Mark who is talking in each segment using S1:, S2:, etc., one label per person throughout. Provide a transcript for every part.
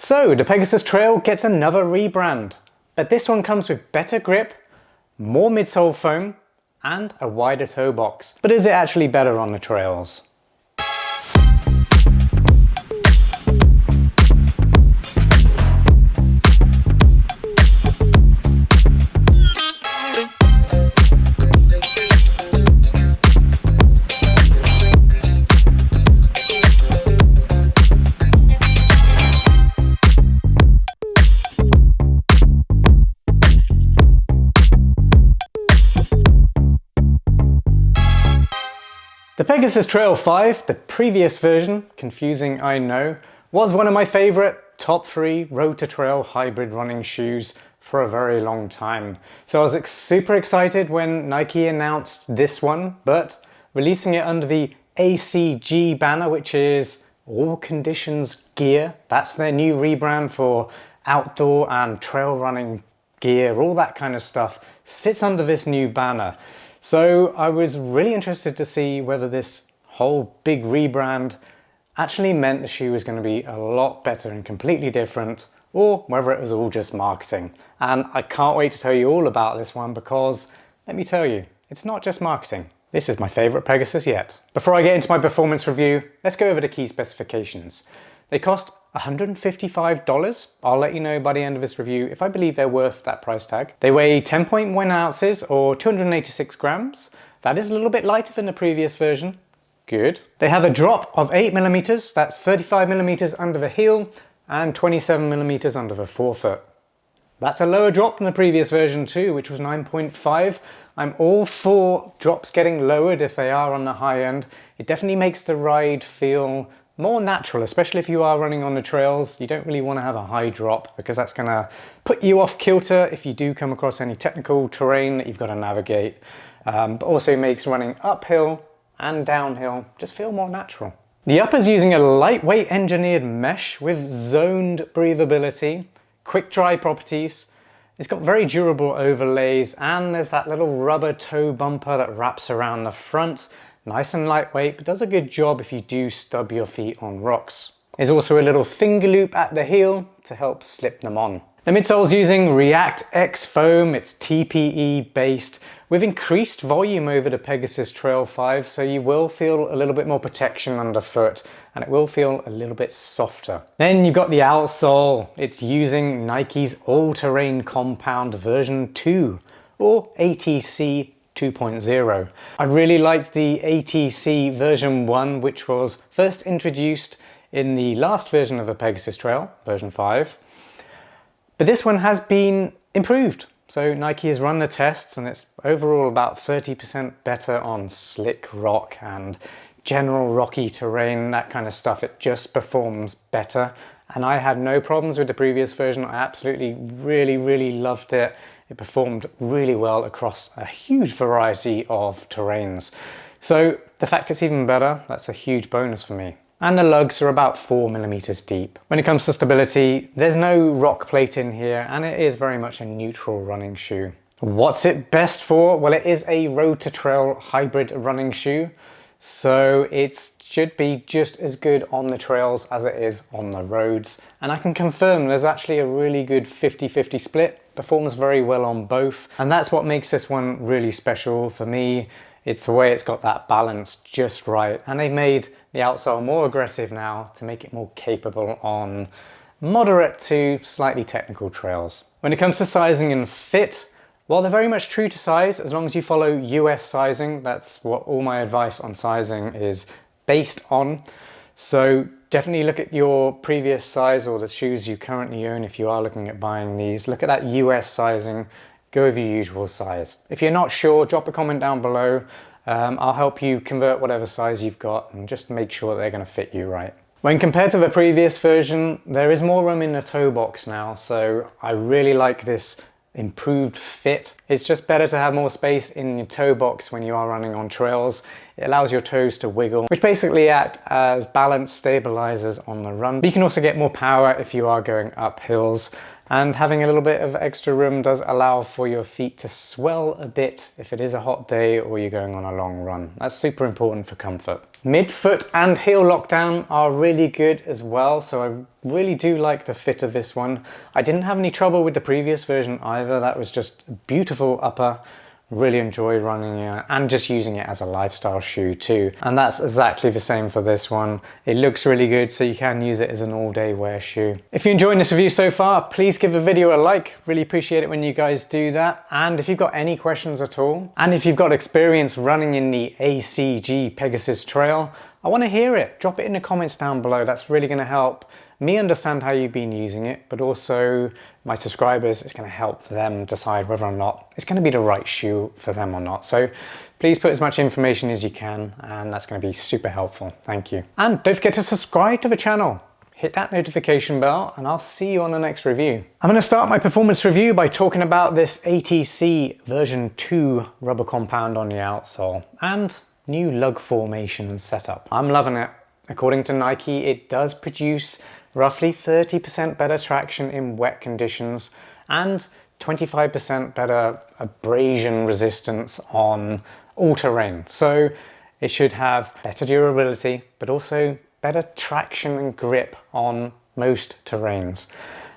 S1: So the Pegasus Trail gets another rebrand, but this one comes with better grip, more midsole foam, and a wider toe box. But is it actually better on the trails? The Pegasus Trail 5, the previous version, confusing I know, was one of my favourite top 3 road to trail hybrid running shoes for a very long time. So I was super excited when Nike announced this one, but releasing it under the ACG banner, which is All Conditions Gear. That's their new rebrand for outdoor and trail running gear, all that kind of stuff sits under this new banner. So I was really interested to see whether this whole big rebrand actually meant the shoe was going to be a lot better and completely different, or whether it was all just marketing. And I can't wait to tell you all about this one because, let me tell you, it's not just marketing. This is my favourite Pegasus yet. Before I get into my performance review, let's go over the key specifications. They cost $155. I'll let you know by the end of this review if I believe they're worth that price tag. They weigh 10.1 ounces or 286 grams. That is a little bit lighter than the previous version. Good. They have a drop of 8 millimeters. That's 35 millimeters under the heel and 27 millimeters under the forefoot. That's a lower drop than the previous version too, which was 9.5. I'm all for drops getting lowered if they are on the high end. It definitely makes the ride feel more natural, especially if you are running on the trails. You don't really want to have a high drop because that's going to put you off kilter if you do come across any technical terrain that you've got to navigate. But also makes running uphill and downhill just feel more natural. The upper's using a lightweight engineered mesh with zoned breathability, quick dry properties. It's got very durable overlays, and there's that little rubber toe bumper that wraps around the front. Nice and lightweight, but does a good job if you do stub your feet on rocks. There's also a little finger loop at the heel to help slip them on. The midsole's using ReactX foam. It's TPE based with increased volume over the Pegasus Trail 5, so you will feel a little bit more protection underfoot and it will feel a little bit softer. Then you've got the outsole. It's using Nike's all-terrain compound version 2 or ATC 2.0. I really liked the ATC version 1, which was first introduced in the last version of the Pegasus Trail, version 5. But this one has been improved. So Nike has run the tests and it's overall about 30% better on slick rock and general rocky terrain, that kind of stuff. It just performs better. And I had no problems with the previous version. I absolutely really loved it. It performed really well across a huge variety of terrains. So the fact it's even better, that's a huge bonus for me. And the lugs are about 4 millimeters deep. When it comes to stability, there's no rock plate in here and it is very much a neutral running shoe. What's it best for? Well, it is a road to trail hybrid running shoe. So it should be just as good on the trails as it is on the roads. And I can confirm there's actually a really good 50-50 split. Performs very well on both. And that's what makes this one really special for me. It's the way it's got that balance just right. And they've made the outsole more aggressive now to make it more capable on moderate to slightly technical trails. When it comes to sizing and fit, well, they're very much true to size as long as you follow US sizing. That's what all my advice on sizing is based on. So definitely look at your previous size or the shoes you currently own if you are looking at buying these. Look at that US sizing, go with your usual size. If you're not sure, drop a comment down below. I'll help you convert whatever size you've got and just make sure they're going to fit you right. When compared to the previous version, there is more room in the toe box now, so I really like this improved fit. It's just better to have more space in your toe box when you are running on trails. It allows your toes to wiggle, which basically act as balance stabilizers on the run. But you can also get more power if you are going up hills. And having a little bit of extra room does allow for your feet to swell a bit if it is a hot day or you're going on a long run. That's super important for comfort. Midfoot and heel lockdown are really good as well, so I really do like the fit of this one. I didn't have any trouble with the previous version either. That was just a beautiful upper. Really enjoy running it and just using it as a lifestyle shoe too. And that's exactly the same for this one. It looks really good, so you can use it as an all-day wear shoe. If you're enjoying this review so far, please give the video a like. Really appreciate it when you guys do that. And if you've got any questions at all, and if you've got experience running in the ACG Pegasus Trail, I want to hear it. Drop it in the comments down below. That's really going to help me understand how you've been using it, but also my subscribers, it's going to help them decide whether or not it's going to be the right shoe for them or not. So please put as much information as you can, and that's going to be super helpful. Thank you. And don't forget to subscribe to the channel. Hit that notification bell, and I'll see you on the next review. I'm going to start my performance review by talking about this ATC version 2 rubber compound on the outsole and new lug formation and setup. I'm loving it. According to Nike, it does produce roughly 30% better traction in wet conditions and 25% better abrasion resistance on all terrain. So it should have better durability, but also better traction and grip on most terrains.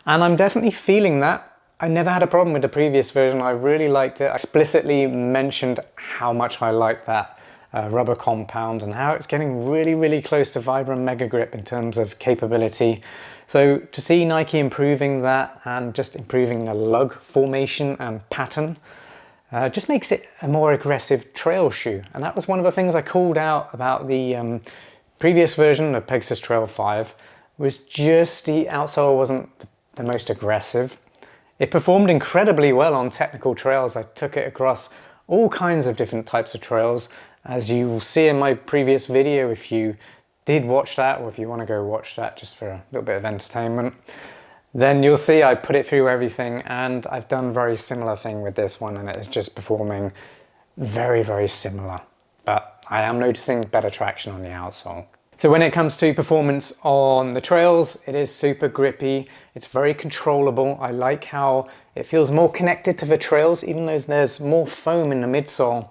S1: And I'm definitely feeling that. I never had a problem with the previous version. I really liked it. I explicitly mentioned how much I liked that rubber compound and how it's getting really close to Vibram Mega Grip in terms of capability. So to see Nike improving that and just improving the lug formation and pattern just makes it a more aggressive trail shoe. And that was one of the things I called out about the previous version of Pegasus Trail 5, was just the outsole wasn't the most aggressive. It performed incredibly well on technical trails. I took it across all kinds of different types of trails. As you will see in my previous video, if you did watch that, or if you want to go watch that just for a little bit of entertainment, then you'll see I put it through everything, and I've done a very similar thing with this one, and it is just performing very similar. But I am noticing better traction on the outsole. So when it comes to performance on the trails, it is super grippy. It's very controllable. I like how it feels more connected to the trails, even though there's more foam in the midsole.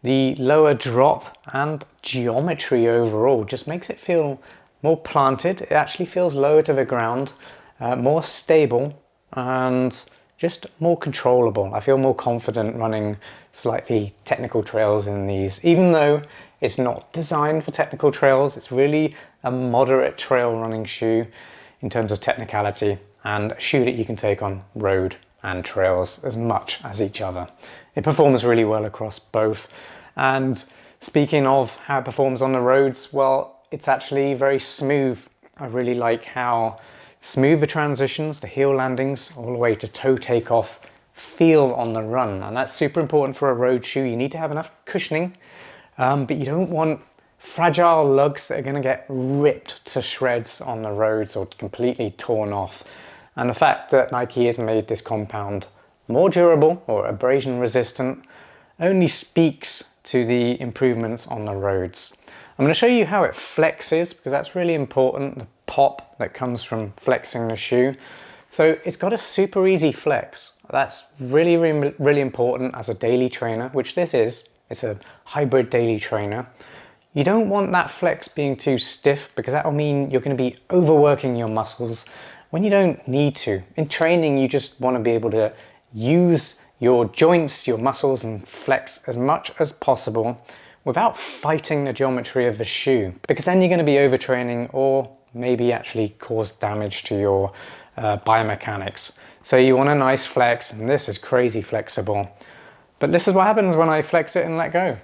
S1: The lower drop and geometry overall just makes it feel more planted. It actually feels lower to the ground, more stable, and just more controllable. I feel more confident running slightly technical trails in these, even though it's not designed for technical trails. It's really a moderate trail running shoe in terms of technicality, and a shoe that you can take on road and trails as much as each other. It performs really well across both. And speaking of how it performs on the roads, well, it's actually very smooth. I really like how smooth the transitions, the heel landings, all the way to toe takeoff feel on the run. And that's super important for a road shoe. You need to have enough cushioning, but you don't want fragile lugs that are going to get ripped to shreds on the roads or completely torn off. And the fact that Nike has made this compound more durable or abrasion resistant only speaks to the improvements on the roads. I'm going to show you how it flexes, because that's really important, the pop that comes from flexing the shoe. So it's got a super easy flex. That's really important as a daily trainer, which this is. It's a hybrid daily trainer. You don't want that flex being too stiff, because that will mean you're going to be overworking your muscles when you don't need to. In training, you just want to be able to use your joints, your muscles, and flex as much as possible without fighting the geometry of the shoe, because then you're going to be overtraining or maybe actually cause damage to your biomechanics. So you want a nice flex, and this is crazy flexible. But this is what happens when I flex it and let go.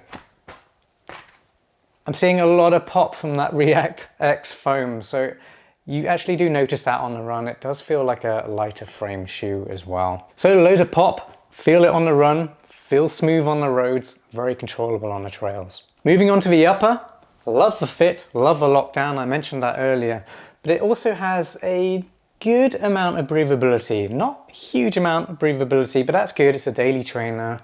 S1: I'm seeing a lot of pop from that ReactX foam, so you actually do notice that on the run. It does feel like a lighter frame shoe as well. So loads of pop. Feel it on the run, feels smooth on the roads, very controllable on the trails. Moving on to the upper, love the fit, love the lockdown, I mentioned that earlier, but it also has a good amount of breathability. Not a huge amount of breathability, but that's good, it's a daily trainer.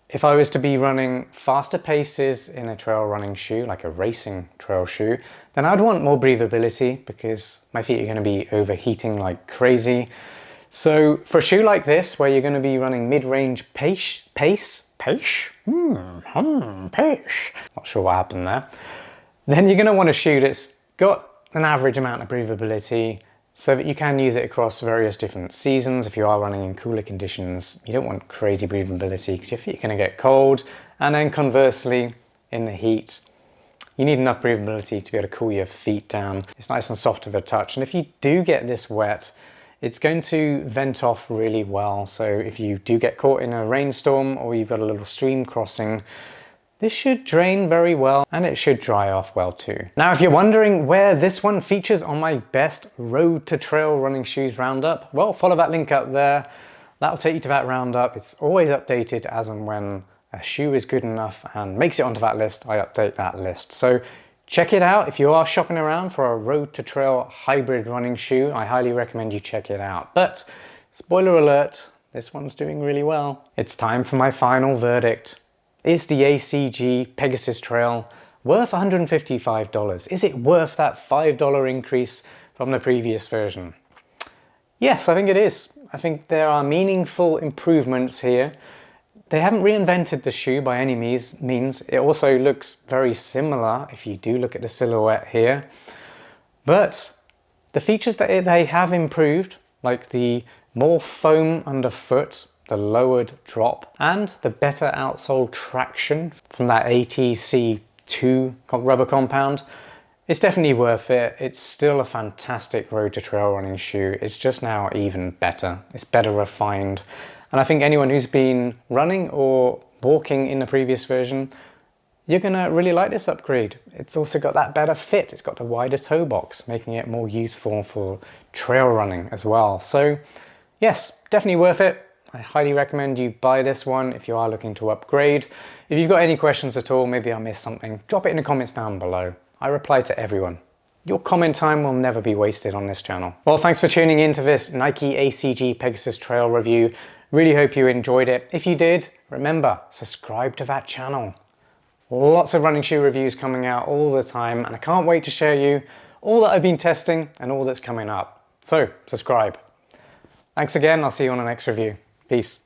S1: If I was to be running faster paces in a trail running shoe, like a racing trail shoe, then I'd want more breathability, because my feet are going to be overheating like crazy. So for a shoe like this, where you're going to be running mid-range pace, not sure what happened there, then you're going to want a shoe that's got an average amount of breathability so that you can use it across various different seasons. If you are running in cooler conditions, you don't want crazy breathability because your feet are going to get cold, and then conversely, in the heat, you need enough breathability to be able to cool your feet down. It's nice and soft of a touch, and if you do get this wet, it's going to vent off really well. So if you do get caught in a rainstorm or you've got a little stream crossing, this should drain very well and it should dry off well too. Now, if you're wondering where this one features on my best road to trail running shoes roundup, well, follow that link up there. That'll take you to that roundup. It's always updated as and when a shoe is good enough and makes it onto that list, I update that list. So check it out. If you are shopping around for a road to trail hybrid running shoe, I highly recommend you check it out. But spoiler alert, this one's doing really well. It's time for my final verdict. Is the ACG Pegasus Trail worth $155? Is it worth that $5 increase from the previous version? Yes, I think it is. I think there are meaningful improvements here. They haven't reinvented the shoe by any means. It also looks very similar if you do look at the silhouette here. But the features that they have improved, like the more foam underfoot, the lowered drop, and the better outsole traction from that ATC2 rubber compound, it's definitely worth it. It's still a fantastic road to trail running shoe. It's just now even better. It's better refined. And I think anyone who's been running or walking in the previous version, you're gonna really like this upgrade. It's also got that better fit. It's got the wider toe box, making it more useful for trail running as well. So yes, definitely worth it. I highly recommend you buy this one if you are looking to upgrade. If you've got any questions at all, maybe I missed something, drop it in the comments down below. I reply to everyone. Your comment time will never be wasted on this channel. Well, thanks for tuning in to this Nike ACG Pegasus Trail review. Really hope you enjoyed it. If you did, remember, subscribe to that channel. Lots of running shoe reviews coming out all the time, and I can't wait to share you all that I've been testing and all that's coming up. So, subscribe. Thanks again, I'll see you on the next review. Peace.